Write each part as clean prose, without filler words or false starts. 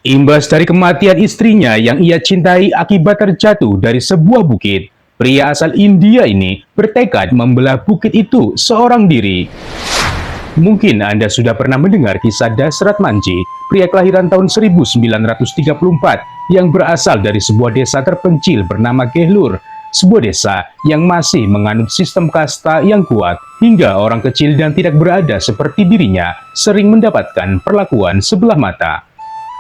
Imbas dari kematian istrinya yang ia cintai akibat terjatuh dari sebuah bukit, pria asal India ini bertekad membelah bukit itu seorang diri. Mungkin Anda sudah pernah mendengar kisah Dasrat Manji, pria kelahiran tahun 1934 yang berasal dari sebuah desa terpencil bernama Gehlur, sebuah desa yang masih menganut sistem kasta yang kuat, hingga orang kecil dan tidak berada seperti dirinya sering mendapatkan perlakuan sebelah mata.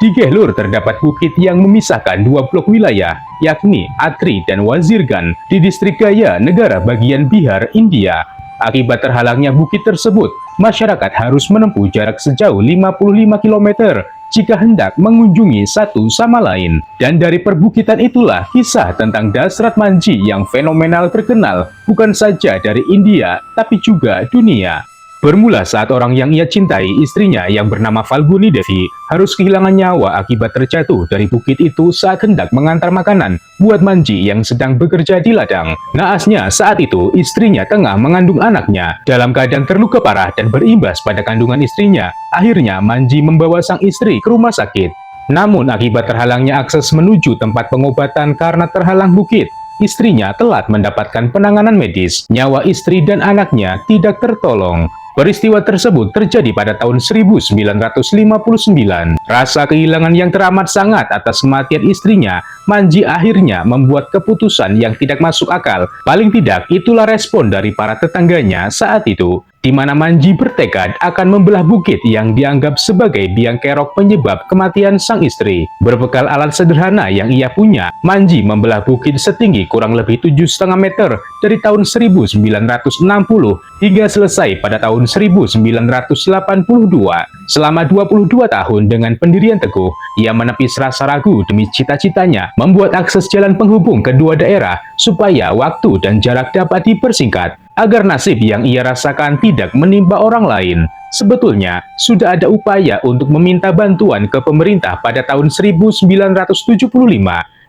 Di Gehlur terdapat bukit yang memisahkan dua blok wilayah, yakni Atri dan Wazirgan di distrik Gaya, negara bagian Bihar, India. Akibat terhalangnya bukit tersebut, masyarakat harus menempuh jarak sejauh 55 km jika hendak mengunjungi satu sama lain. Dan dari perbukitan itulah kisah tentang Dasrat Manji yang fenomenal terkenal bukan saja dari India, tapi juga dunia. Bermula saat orang yang ia cintai, istrinya yang bernama Falguni Devi, harus kehilangan nyawa akibat terjatuh dari bukit itu saat hendak mengantar makanan buat Manji yang sedang bekerja di ladang. Naasnya saat itu istrinya tengah mengandung anaknya. Dalam keadaan terluka parah dan berimbas pada kandungan istrinya, akhirnya Manji membawa sang istri ke rumah sakit. Namun akibat terhalangnya akses menuju tempat pengobatan karena terhalang bukit, istrinya telat mendapatkan penanganan medis. Nyawa istri dan anaknya tidak tertolong. Peristiwa tersebut terjadi pada tahun 1959. Rasa kehilangan yang teramat sangat atas kematian istrinya, Manji akhirnya membuat keputusan yang tidak masuk akal. Paling tidak, itulah respon dari para tetangganya saat itu, di mana Manji bertekad akan membelah bukit yang dianggap sebagai biang kerok penyebab kematian sang istri. Berbekal alat sederhana yang ia punya, Manji membelah bukit setinggi kurang lebih 7,5 meter dari tahun 1960 hingga selesai pada tahun 1982. Selama 22 tahun dengan pendirian teguh, ia menepis rasa ragu demi cita-citanya membuat akses jalan penghubung kedua daerah supaya waktu dan jarak dapat dipersingkat agar nasib yang ia rasakan tidak menimpa orang lain. Sebetulnya, sudah ada upaya untuk meminta bantuan ke pemerintah pada tahun 1975,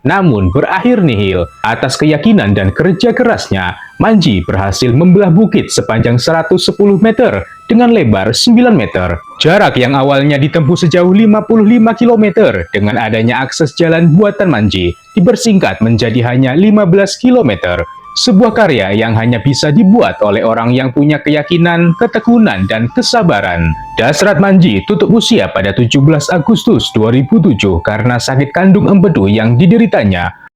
namun berakhir nihil. Atas keyakinan dan kerja kerasnya, Manji berhasil membelah bukit sepanjang 110 meter dengan lebar 9 meter. Jarak yang awalnya ditempuh sejauh 55 km dengan adanya akses jalan buatan Manji dipersingkat menjadi hanya 15 km. Sebuah karya yang hanya bisa dibuat oleh orang yang punya keyakinan, ketekunan, dan kesabaran. Dasrat Manji tutup usia pada 17 Agustus 2007 karena sakit kandung empedu yang dideritanya.